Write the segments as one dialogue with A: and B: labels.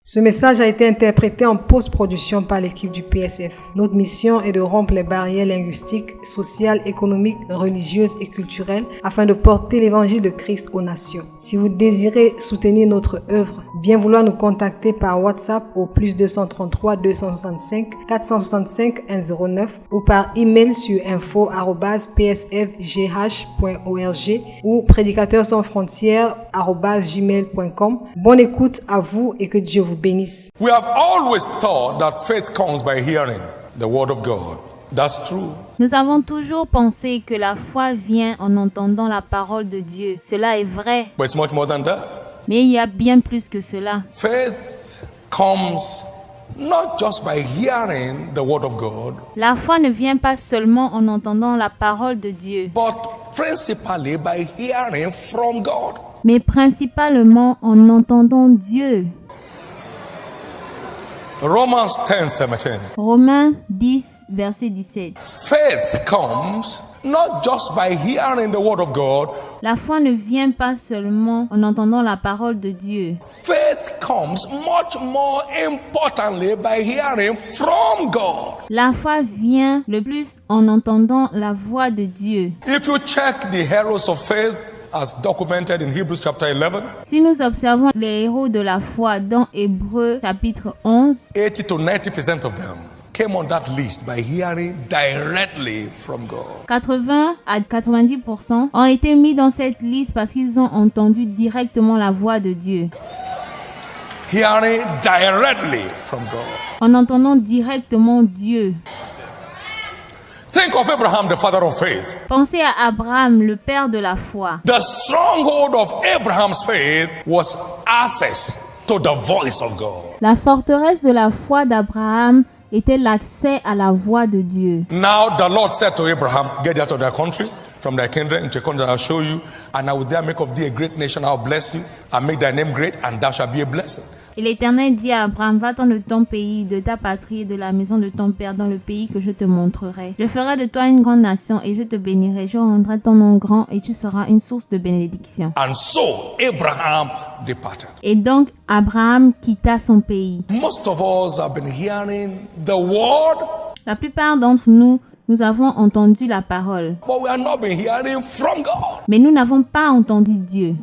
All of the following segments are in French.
A: Ce message a été interprété en post-production par l'équipe du PSF. Notre mission est de rompre les barrières linguistiques, sociales, économiques, religieuses et culturelles afin de porter l'évangile de Christ aux nations. Si vous désirez soutenir notre œuvre, bien vouloir nous contacter par WhatsApp au +233 265 465 109 ou par email sur info@psfgh.org ou prédicateurs-sans-frontières@gmail.com. Bonne écoute à vous et que Dieu vous bénisse.
B: We have always thought that faith comes by hearing the word of God. That's true.
C: Nous avons toujours pensé que la foi vient en entendant la parole de Dieu. Cela est vrai.
B: But it's much more than that.
C: Mais il y a bien plus que cela.
B: Faith comes not just by hearing the word of God,
C: La foi ne vient pas seulement en entendant la parole de Dieu,
B: but principally by hearing from God.
C: mais principalement en entendant Dieu.
B: Romans 10:17.
C: Romains 10, verset 17.
B: Faith comes not just by hearing the word of God.
C: La foi ne vient pas seulement en entendant la parole de Dieu.
B: Faith comes much more importantly by hearing from God.
C: La foi vient le plus en entendant la voix de Dieu.
B: If you check the heroes of faith as documented in Hebrews chapter 11,
C: Si nous observons les héros de la foi dans Hébreux chapitre 11,
B: 80 to 90% of them came on that list by hearing directly from God.
C: 80 à 90% ont été mis dans cette liste parce qu'ils ont entendu directement la voix de Dieu.
B: Hearing directly from God.
C: En entendant directement Dieu.
B: Think of Abraham, the father of faith.
C: Pensez à Abraham, le père de la foi.
B: The stronghold of Abraham's faith was access to the voice of God.
C: La forteresse de la foi d'Abraham était l'accès à la voix de Dieu.
B: Now the Lord said to Abraham, get out of their country, from thy kindred, into a country that I'll show you, and I will there make of thee a great nation. I'll bless you, and make thy name great, and thou shalt be a blessing.
C: Et l'Éternel dit à Abraham, va-t'en de ton pays, de ta patrie et de la maison de ton père dans le pays que je te montrerai. Je ferai de toi une grande nation et je te bénirai. Je rendrai ton nom grand et tu seras une source de bénédiction.
B: And so Abraham departed.
C: Et donc Abraham quitta son pays.
B: Most of us have been hearing the word,
C: La plupart d'entre nous, nous avons entendu la parole,
B: but we have not been hearing from God.
C: mais nous n'avons pas entendu Dieu.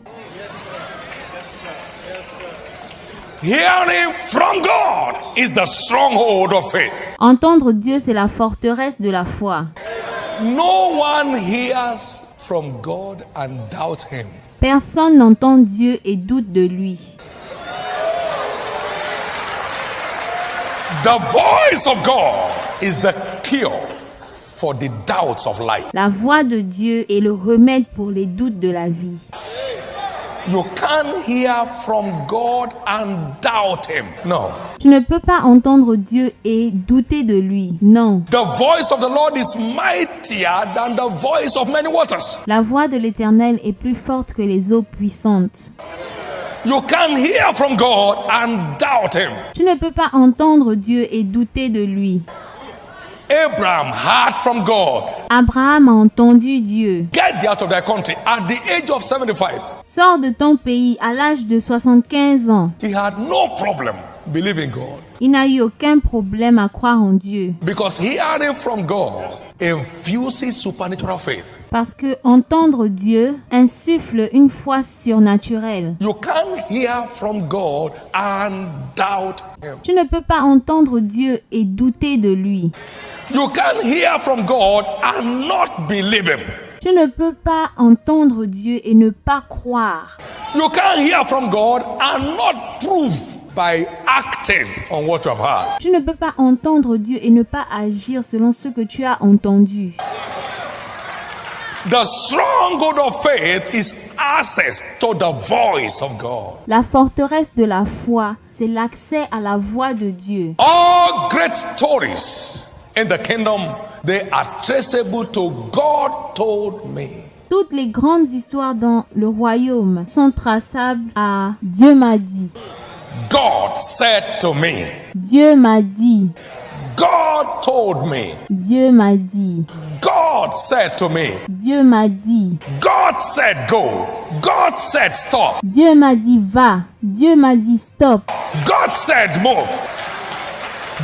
B: Hearing from God is the stronghold of faith.
C: Entendre Dieu, c'est la forteresse de la foi.
B: No one hears from God and doubt him.
C: Personne n'entend Dieu et doute de lui.
B: The voice of God is the cure for the doubts of life.
C: La voix de Dieu est le remède pour les doutes de la vie.
B: You can't hear from God and doubt him. No.
C: Tu ne peux pas entendre Dieu et douter de lui. Non.
B: The voice of the Lord is mightier than the voice of many waters.
C: La voix de l'Éternel est plus forte que les eaux puissantes.
B: You can't hear from God and doubt him.
C: Tu ne peux pas entendre Dieu et douter de lui.
B: Abraham heard from God.
C: Abraham a entendu Dieu.
B: Get thee out of thy country at the age of 75.
C: Sors de ton pays à l'âge de 75 ans.
B: He had no problem believing God
C: Il n'a eu aucun problème à croire en Dieu.
B: because hearing from God infuses supernatural faith.
C: Parce que entendre Dieu insuffle une foi surnaturelle.
B: You can't hear from God and doubt him.
C: Tu ne peux pas entendre Dieu et douter de lui.
B: You can't hear from God and not believe him.
C: Tu ne peux pas entendre Dieu et ne pas croire.
B: You can't hear from God and not prove by acting on what you have heard.
C: Tu ne peux pas entendre Dieu et ne pas agir selon ce que tu as entendu.
B: The stronghold of faith is access to the voice of God.
C: La forteresse de la foi, c'est l'accès à la voix de Dieu.
B: All great stories in the kingdom, they are traceable to God told me.
C: Toutes les grandes histoires dans le royaume sont traçables à Dieu m'a dit.
B: God said to me.
C: Dieu m'a dit.
B: God told me.
C: Dieu m'a dit.
B: God God said to me.
C: Dieu m'a dit.
B: God said go. God said stop.
C: Dieu m'a dit va. Dieu m'a dit stop.
B: God said move.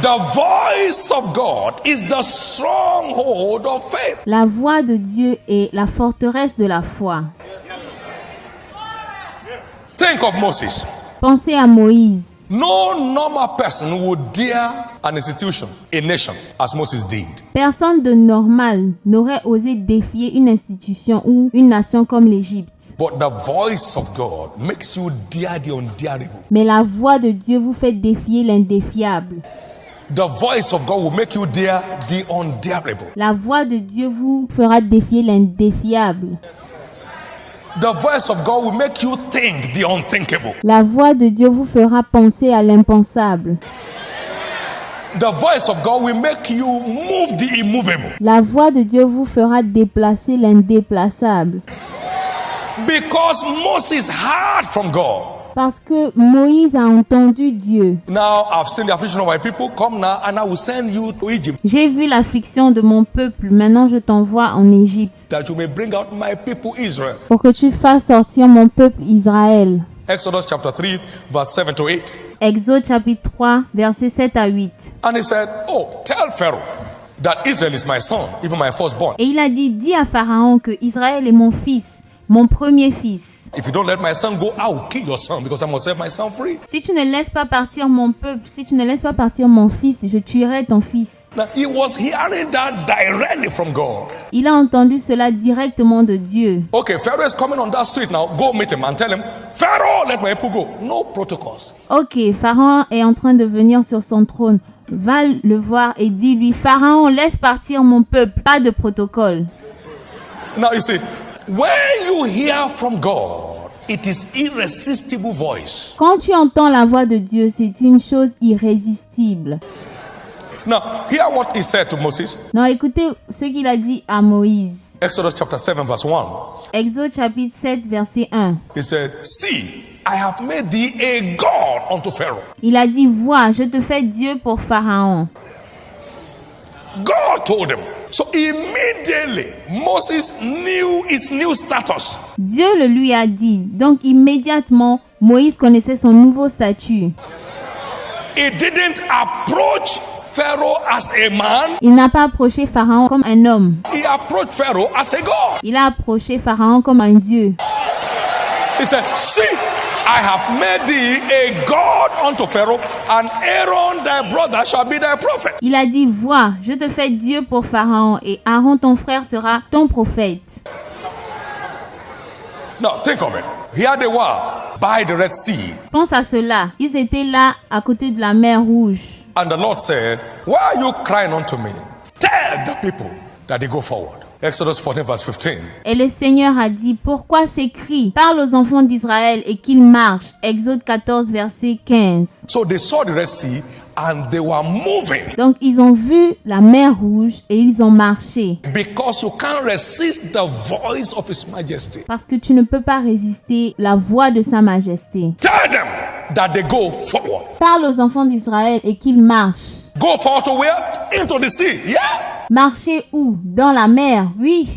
B: The voice of God is the stronghold of faith.
C: La voix de Dieu est la forteresse de la foi.
B: Think of Moses.
C: Pensez à Moïse.
B: No normal person would dare an institution, a nation, as Moses did.
C: Personne de normal n'aurait osé défier une institution ou une nation comme l'Égypte.
B: But the voice of God makes you dare the undareable.
C: Mais la voix de Dieu vous fait défier l'indéfiable.
B: The voice of God will make you dare the undareable.
C: La voix de Dieu vous fera défier l'indéfiable.
B: The voice of God will make you think the unthinkable.
C: La voix de Dieu vous fera penser à l'impensable.
B: The voice of God will make you move the immovable.
C: La voix de Dieu vous fera déplacer l'indéplaçable.
B: Because Moses heard from God.
C: Parce que Moïse a entendu Dieu.
B: Now I've seen the affliction of my people. Come now, and I will send you to Egypt,
C: J'ai vu l'affliction de mon peuple. Maintenant, je t'envoie en Égypte
B: that you may bring out my people Israel.
C: pour que tu fasses sortir mon peuple Israël.
B: Exodus chapter 3, verse 7 to 8.
C: Exode chapitre 3, versets 7 à 8.
B: And he said, oh, tell Pharaoh that Israel is my son, even my firstborn.
C: Et il a dit, dis à Pharaon que Israël est mon fils, mon premier fils.
B: If you don't let my son go, I will kill your son because I must set my son free.
C: Si tu ne laisses pas partir mon peuple, si tu ne laisses pas partir mon fils, je tuerai ton fils.
B: Now, he was hearing that directly from God.
C: Il a entendu cela directement de Dieu.
B: Okay, Pharaoh is coming on that street now. Go meet him and tell him, Pharaoh, let my people go. No protocols.
C: Ok, Pharaon est en train de venir sur son trône. Va le voir et dis-lui, Pharaon, laisse partir mon peuple. Pas de protocole.
B: Now you see, when you hear from God, it is irresistible voice.
C: Quand tu entends la voix de Dieu, c'est une chose irrésistible.
B: Now, hear what he said to Moses.
C: Non, écoutez ce qu'il a dit à Moïse.
B: Exodus chapter 7, verse 1.
C: Exode chapitre 7, verset 1.
B: He said, see, I have made thee a God unto Pharaoh.
C: Il a dit, vois, je te fais Dieu pour Pharaon.
B: God told him. So immediately, Moses knew his new status.
C: Dieu le lui a dit. Donc immédiatement, Moïse connaissait son nouveau statut.
B: He didn't approach Pharaoh as a man.
C: Il n'a pas approché Pharaon comme un homme.
B: He approached Pharaoh as a God.
C: Il a approché Pharaon comme un Dieu.
B: He said, see, I have made thee a God unto Pharaoh, and Aaron thy brother shall be thy prophet.
C: Il a dit, vois, je te fais Dieu pour Pharaon et Aaron ton frère sera ton prophète.
B: Now think of it. Here they were by the Red Sea.
C: Pense à cela. Ils étaient là à côté de la mer Rouge.
B: And the Lord said, why are you crying unto me? Tell the people that they go forward. Exodus 14 verse 15.
C: Et le Seigneur a dit, pourquoi ces cris? Parle aux enfants d'Israël et qu'ils marchent. Exode 14, verset 15.
B: So they saw the Red Sea and they were moving.
C: Donc ils ont vu la mer Rouge et ils ont marché.
B: Because you can't resist the voice of His Majesty.
C: Parce que tu ne peux pas résister la voix de Sa Majesté.
B: Tell them that they go forward.
C: Parle aux enfants d'Israël et qu'ils marchent.
B: Go forward to where? Into the sea. Yeah.
C: Marcher où? Dans la mer, oui.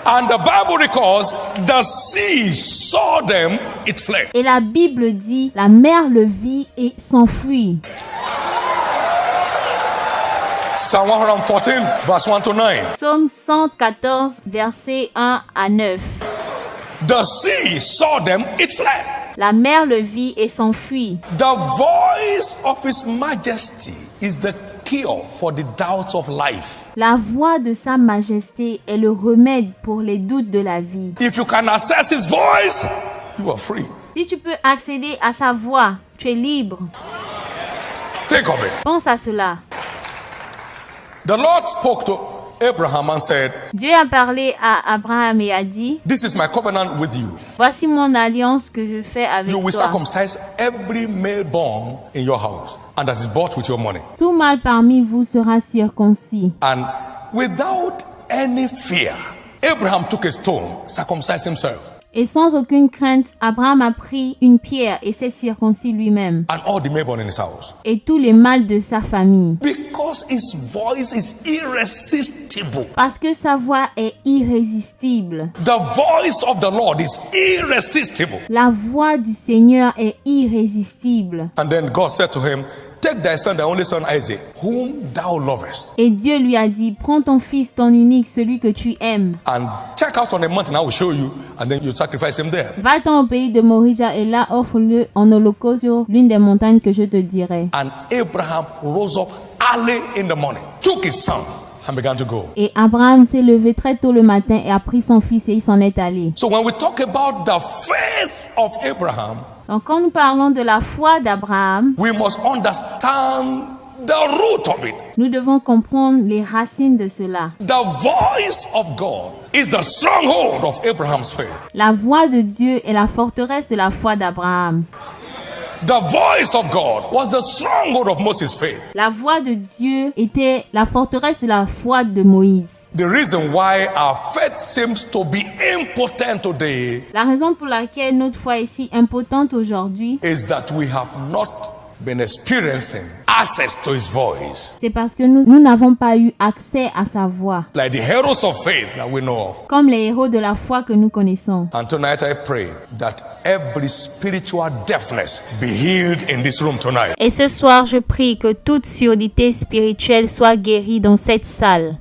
B: And the Bible records the sea saw them, it fled.
C: Et la Bible dit, la mer le vit et s'enfuit.
B: Psalm 114 verse 1 to 9.
C: Psaume 114, versets 1 à 9.
B: The sea saw them, it fled.
C: La mer le vit et s'enfuit.
B: The voice of His Majesty is the cure for the doubts of life.
C: La voix de Sa Majesté est le remède pour les doutes de la vie.
B: If you can access His voice, you are free.
C: Si tu peux accéder à sa voix, tu es libre.
B: Think of it.
C: Pense à cela.
B: The Lord spoke to Abraham and said,
C: Dieu a parlé à Abraham et a dit,
B: this is my covenant with you.
C: voici mon alliance que je fais avec
B: You will
C: toi.
B: circumcise every male born in your house, and that is bought with your money.
C: Tout mâle parmi vous sera circoncis.
B: And without any fear, Abraham took a stone, circumcised himself.
C: Et sans aucune crainte, Abraham a pris une pierre et s'est circoncis lui-même.
B: and all the male in his house.
C: Et tous les mâles de sa famille.
B: Because his voice is irresistible.
C: Parce que sa voix est irrésistible.
B: The voice of the Lord is irresistible.
C: La voix du Seigneur est irrésistible.
B: And then God said to him, take thy son, thy only son Isaac, whom thou lovest,
C: Et Dieu lui a dit, prends ton fils, ton unique, celui que tu aimes.
B: and check out on a mountain, I will show you, and then you sacrifice him there.
C: Va-t'en au pays de Morija et là offre-le en holocauste sur l'une des montagnes que je te dirai.
B: And Abraham rose up early in the morning, took his son, and began to go.
C: Et Abraham s'est levé très tôt le matin et a pris son fils et il s'en est allé.
B: So when we talk about the faith of Abraham,
C: Donc quand nous parlons de la foi d'Abraham,
B: we must understand the root of it.
C: nous devons comprendre les racines de cela.
B: The voice of God is the stronghold of Abraham's faith.
C: La voix de Dieu est la forteresse de la foi d'Abraham.
B: The voice of God was the stronghold of Moses' faith.
C: La voix de Dieu était la forteresse de la foi de Moïse.
B: The reason why our faith seems to be impotent today
C: La raison pour laquelle notre foi est si impotente aujourd'hui,
B: is that we have not been experiencing access to his voice
C: c'est parce que nous n'avons pas eu accès à sa voix,
B: like the heroes of faith that we know of.
C: comme les héros de la foi que nous connaissons.
B: And tonight I pray that every spiritual deafness be healed in this room tonight.
C: Et ce soir, je prie que toute surdité spirituelle soit guérie dans cette salle.